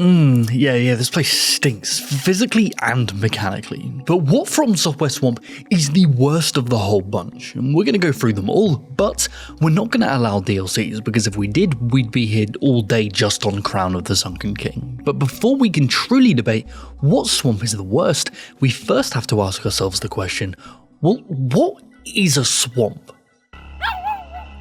Yeah, this place stinks, physically and mechanically. But what FromSoftware Swamp is the worst of the whole bunch, and we're going to go through them all, but we're not going to allow DLCs, because if we did, we'd be here all day just on Crown of the Sunken King. But before we can truly debate what swamp is the worst, we first have to ask ourselves the question, well, what is a swamp?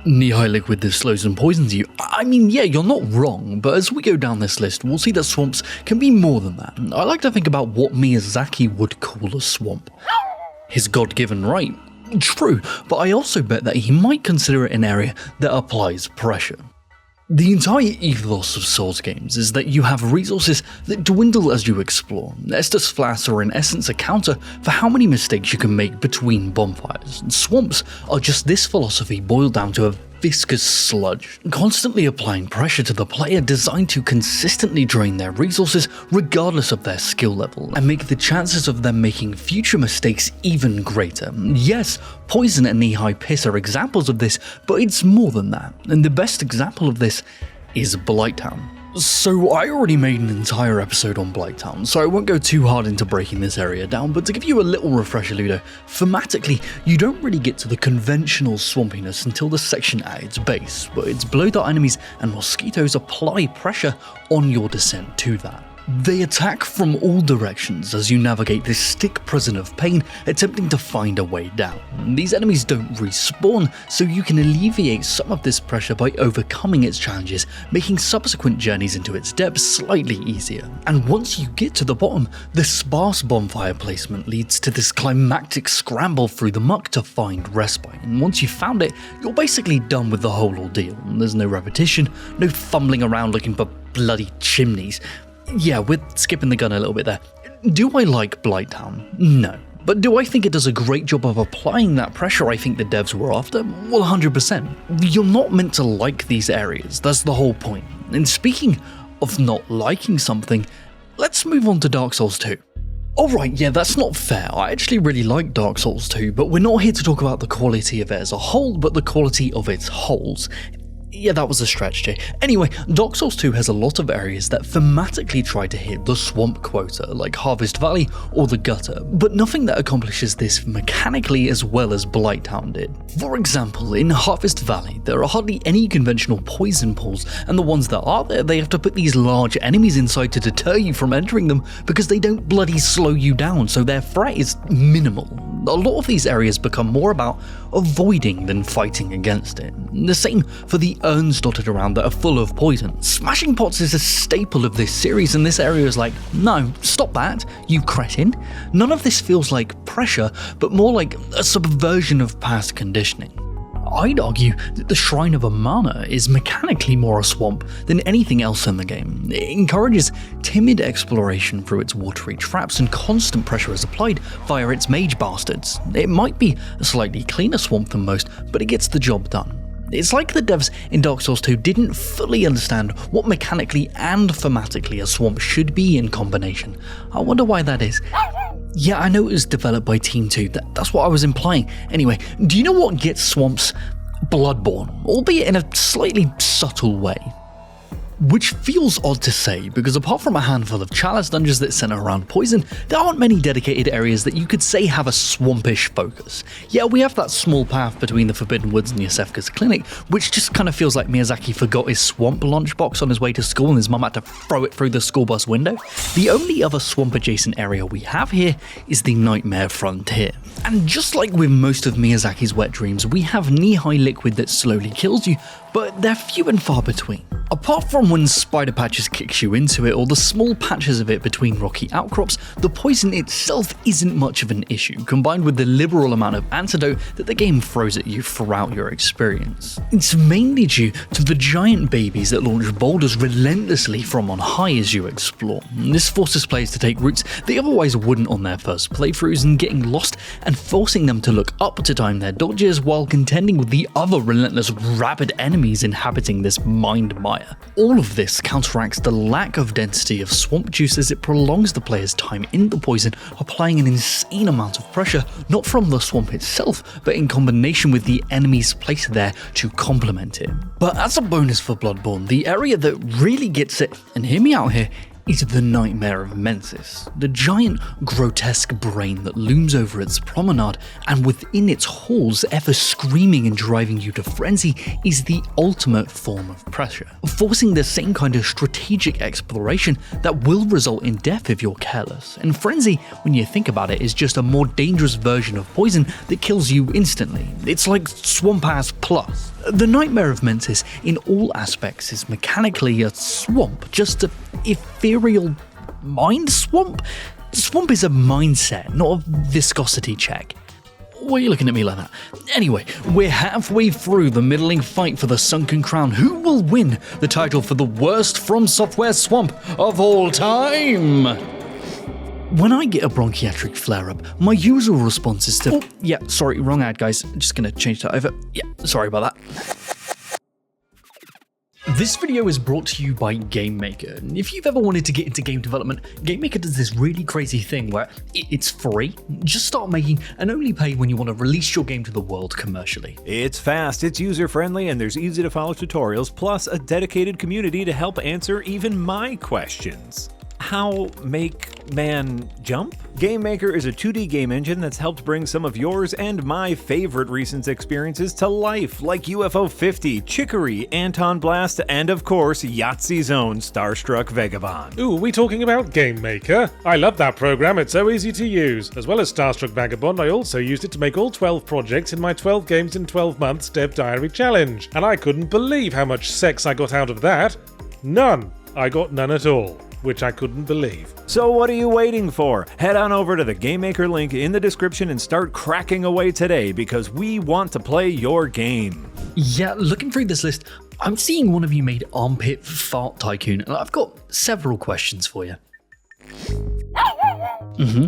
Knee-high liquid that slows and poisons you. I mean, yeah, you're not wrong, but as we go down this list, we'll see that swamps can be more than that. I like to think about what Miyazaki would call a swamp. His God-given right. True, but I also bet that he might consider it an area that applies pressure. The entire ethos of Souls games is that you have resources that dwindle as you explore. Estus flats are in essence a counter for how many mistakes you can make between bonfires. Swamps are just this philosophy boiled down to a viscous sludge, constantly applying pressure to the player, designed to consistently drain their resources regardless of their skill level, and make the chances of them making future mistakes even greater. Yes, poison and knee-high piss are examples of this, but it's more than that, and the best example of this is Blighttown. So I already made an entire episode on Blighttown, so I won't go too hard into breaking this area down, but to give you a little refresher, Ludo, thematically, you don't really get to the conventional swampiness until the section at its base, where its blow-dart enemies and mosquitoes apply pressure on your descent to that. They attack from all directions as you navigate this stick prison of pain, attempting to find a way down. These enemies don't respawn, so you can alleviate some of this pressure by overcoming its challenges, making subsequent journeys into its depths slightly easier. And once you get to the bottom, the sparse bonfire placement leads to this climactic scramble through the muck to find respite, and once you've found it, you're basically done with the whole ordeal. There's no repetition, no fumbling around looking for bloody chimneys. Yeah, we're skipping the gun a little bit there. Do I like Blighttown? No. But do I think it does a great job of applying that pressure I think the devs were after? Well, 100%. You're not meant to like these areas, that's the whole point. And speaking of not liking something, let's move on to Dark Souls 2. Alright, yeah, that's not fair. I actually really like Dark Souls 2, but we're not here to talk about the quality of it as a whole, but the quality of its holes. Yeah, that was a stretch, Jay. Anyway, Dark Souls 2 has a lot of areas that thematically try to hit the swamp quota, like Harvest Valley or the Gutter, but nothing that accomplishes this mechanically as well as Blighttown did. For example, in Harvest Valley, there are hardly any conventional poison pools, and the ones that are there, they have to put these large enemies inside to deter you from entering them because they don't bloody slow you down, so their threat is minimal. A lot of these areas become more about avoiding than fighting against it. The same for the urns dotted around that are full of poison. Smashing pots is a staple of this series, and this area is like, no, stop that, you cretin. None of this feels like pressure, but more like a subversion of past conditioning. I'd argue that the Shrine of Amana is mechanically more a swamp than anything else in the game. It encourages timid exploration through its watery traps, and constant pressure is applied via its mage bastards. It might be a slightly cleaner swamp than most, but it gets the job done. It's like the devs in Dark Souls 2 didn't fully understand what mechanically and thematically a swamp should be in combination. I wonder why that is. Yeah, I know it was developed by Team 2, that's what I was implying. Anyway, do you know what gets swamps? Bloodborne, albeit in a slightly subtle way. Which feels odd to say, because apart from a handful of chalice dungeons that center around poison, there aren't many dedicated areas that you could say have a swampish focus. Yeah, we have that small path between the Forbidden Woods and Yosefka's clinic, which just kind of feels like Miyazaki forgot his swamp lunchbox on his way to school and his mum had to throw it through the school bus window. The only other swamp-adjacent area we have here is the Nightmare Frontier. And just like with most of Miyazaki's wet dreams, we have knee-high liquid that slowly kills you, but they're few and far between. Apart from when Spider Patches kicks you into it, or the small patches of it between rocky outcrops, the poison itself isn't much of an issue, combined with the liberal amount of antidote that the game throws at you throughout your experience. It's mainly due to the giant babies that launch boulders relentlessly from on high as you explore. This forces players to take routes they otherwise wouldn't on their first playthroughs, and getting lost and forcing them to look up to time their dodges while contending with the other relentless rabid enemies enemies inhabiting this mined mire. All of this counteracts the lack of density of swamp juice as it prolongs the player's time in the poison, applying an insane amount of pressure, not from the swamp itself, but in combination with the enemies placed there to complement it. But as a bonus for Bloodborne, the area that really gets it, and hear me out here, is the Nightmare of Mensis, the giant, grotesque brain that looms over its promenade and within its halls, ever screaming and driving you to frenzy, is the ultimate form of pressure, forcing the same kind of strategic exploration that will result in death if you're careless. And frenzy, when you think about it, is just a more dangerous version of poison that kills you instantly. It's like Swamp Ass Plus. The Nightmare of Mensis, in all aspects, is mechanically a swamp, just an ethereal mind swamp? Swamp is a mindset, not a viscosity check. Why are you looking at me like that? Anyway, we're halfway through the middling fight for the Sunken Crown. Who will win the title for the worst FromSoftware swamp of all time? When I get a bronchiatric flare-up, my usual response is to... Oh, yeah, sorry, wrong ad, guys. I'm just gonna change that over. Yeah, sorry about that. This video is brought to you by GameMaker. If you've ever wanted to get into game development, GameMaker does this really crazy thing where it's free. Just start making and only pay when you want to release your game to the world commercially. It's fast, it's user-friendly, and there's easy-to-follow tutorials, plus a dedicated community to help answer even my questions. How make man jump? GameMaker is a 2D game engine that's helped bring some of yours and my favorite recent experiences to life, like UFO 50, Chicory, Anton Blast, and of course, Yahtzee's own Starstruck Vagabond. Ooh, we talking about GameMaker? I love that program, it's so easy to use. As well as Starstruck Vagabond, I also used it to make all 12 projects in my 12 games in 12 months Dev Diary challenge. And I couldn't believe how much sex I got out of that. None. I got none at all. Which I couldn't believe. So what are you waiting for? Head on over to the GameMaker link in the description and start cracking away today because we want to play your game. Yeah, looking through this list, I'm seeing one of you made Armpit Fart Tycoon, and I've got several questions for you.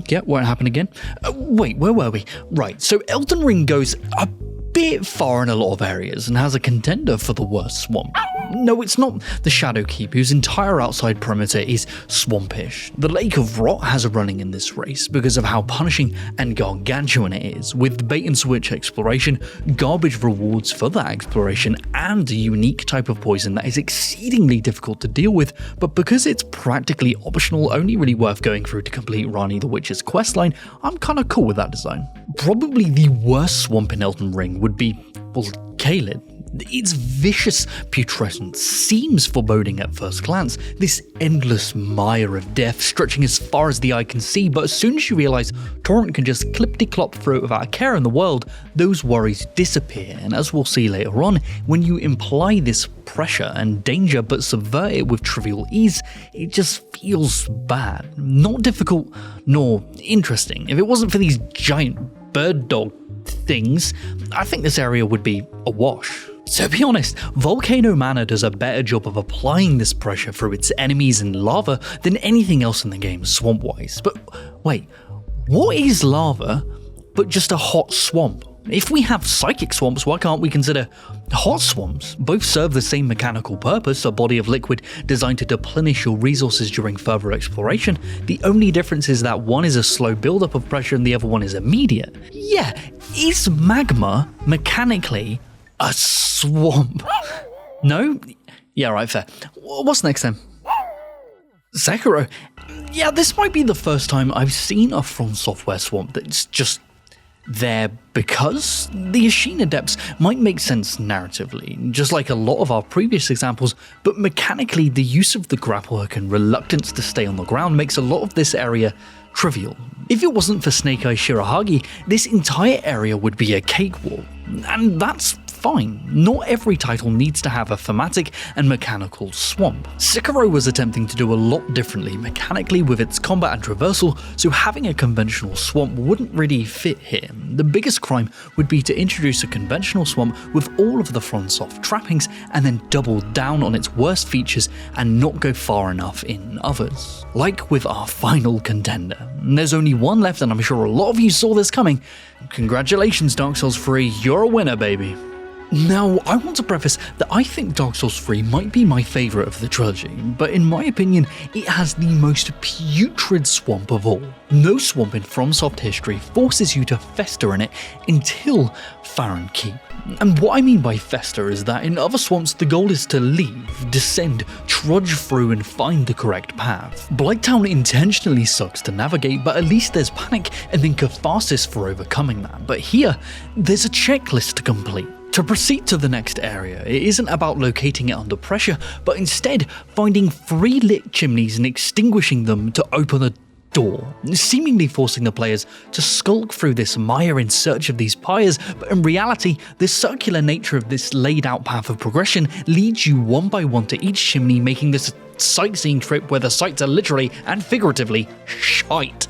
Yeah, won't happen again. Wait, where were we? Right, so Elden Ring goes a bit far in a lot of areas and has a contender for the worst swamp. No, it's not the Shadowkeep, whose entire outside perimeter is swampish. The Lake of Rot has a running in this race because of how punishing and gargantuan it is, with bait and switch exploration, garbage rewards for that exploration, and a unique type of poison that is exceedingly difficult to deal with, but because it's practically optional, only really worth going through to complete Rani the Witch's questline, I'm kinda cool with that design. Probably the worst swamp in Elden Ring would be, well, Caelid. Its vicious putrescence seems foreboding at first glance, this endless mire of death stretching as far as the eye can see, but as soon as you realise Torrent can just clip-de-clop through it without a care in the world, those worries disappear, and as we'll see later on, when you imply this pressure and danger but subvert it with trivial ease, it just feels bad. Not difficult, nor interesting. If it wasn't for these giant bird dog things, I think this area would be awash. So be honest, Volcano Manor does a better job of applying this pressure through its enemies and lava than anything else in the game swamp-wise. But wait, what is lava but just a hot swamp? If we have psychic swamps, why can't we consider hot swamps? Both serve the same mechanical purpose, a body of liquid designed to deplenish your resources during further exploration. The only difference is that one is a slow buildup of pressure and the other one is immediate. Yeah, is magma mechanically a swamp? No? Yeah, right, fair. What's next then? Sekiro. Yeah, this might be the first time I've seen a FromSoftware swamp that's just there because the Ashina depths might make sense narratively, just like a lot of our previous examples, but mechanically the use of the grapple hook and reluctance to stay on the ground makes a lot of this area trivial. If it wasn't for Snake Eye Shirahagi, this entire area would be a cakewalk, and that's fine. Not every title needs to have a thematic and mechanical swamp. Sekiro was attempting to do a lot differently mechanically with its combat and traversal, so having a conventional swamp wouldn't really fit here. The biggest crime would be to introduce a conventional swamp with all of the FromSoft trappings and then double down on its worst features and not go far enough in others. Like with our final contender. There's only one left and I'm sure a lot of you saw this coming. Congratulations Dark Souls 3, you're a winner, baby. Now, I want to preface that I think Dark Souls 3 might be my favourite of the trilogy, but in my opinion, it has the most putrid swamp of all. No swamp in FromSoft history forces you to fester in it until Farron Keep. And what I mean by fester is that in other swamps the goal is to leave, descend, trudge through and find the correct path. Blighttown intentionally sucks to navigate, but at least there's panic and then catharsis for overcoming that. But here, there's a checklist to complete. To proceed to the next area, it isn't about locating it under pressure, but instead finding 3 lit chimneys and extinguishing them to open a door, seemingly forcing the players to skulk through this mire in search of these pyres, but in reality, the circular nature of this laid out path of progression leads you one by one to each chimney, making this a sightseeing trip where the sights are literally and figuratively shite.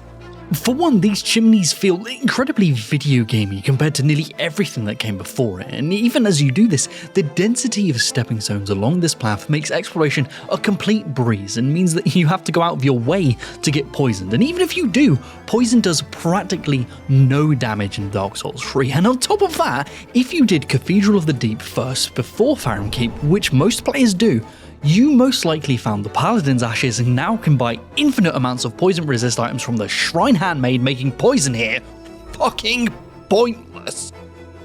For one, these chimneys feel incredibly video gamey compared to nearly everything that came before it, and even as you do this, the density of stepping stones along this path makes exploration a complete breeze and means that you have to go out of your way to get poisoned, and even if you do, poison does practically no damage in Dark Souls 3, and on top of that, if you did Cathedral of the Deep first before Farron Keep, which most players do, you most likely found the Paladin's Ashes and now can buy infinite amounts of poison resist items from the Shrine Handmaid, making poison here fucking pointless.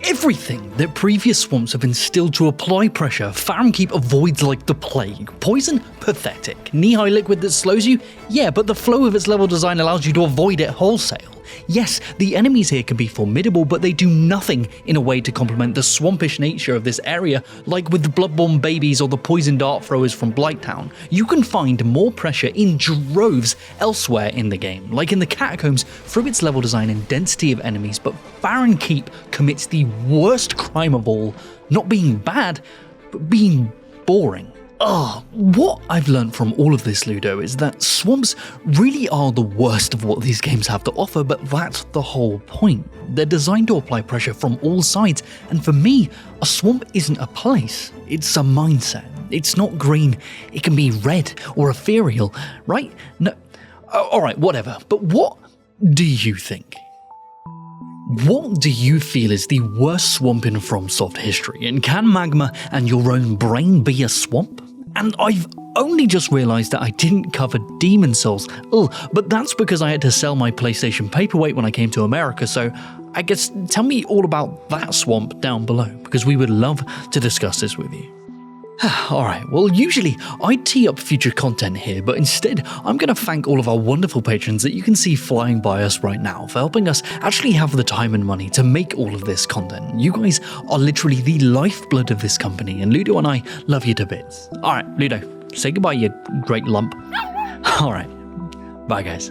Everything that previous swamps have instilled to apply pressure, Farron Keep avoids like the plague. Poison? Pathetic. Knee-high liquid that slows you? Yeah, but the flow of its level design allows you to avoid it wholesale. Yes, the enemies here can be formidable, but they do nothing in a way to complement the swampish nature of this area, like with the Bloodborne babies or the poison dart throwers from Blighttown. You can find more pressure in droves elsewhere in the game, like in the Catacombs through its level design and density of enemies, but Farron Keep commits the worst crime of all, not being bad, but being boring. What I've learned from all of this, Ludo, is that swamps really are the worst of what these games have to offer, but that's the whole point. They're designed to apply pressure from all sides, and for me, a swamp isn't a place, it's a mindset. It's not green, it can be red or ethereal, right? No, alright, whatever, but what do you think? What do you feel is the worst swamp in FromSoft history, and can magma and your own brain be a swamp? And I've only just realised that I didn't cover Demon Souls. But that's because I had to sell my PlayStation paperweight when I came to America, so I guess tell me all about that swamp down below, because we would love to discuss this with you. Alright, well usually I'd tee up future content here, but instead I'm going to thank all of our wonderful patrons that you can see flying by us right now for helping us actually have the time and money to make all of this content. You guys are literally the lifeblood of this company, and Ludo and I love you to bits. Alright, Ludo, say goodbye, you great lump. Alright, bye guys.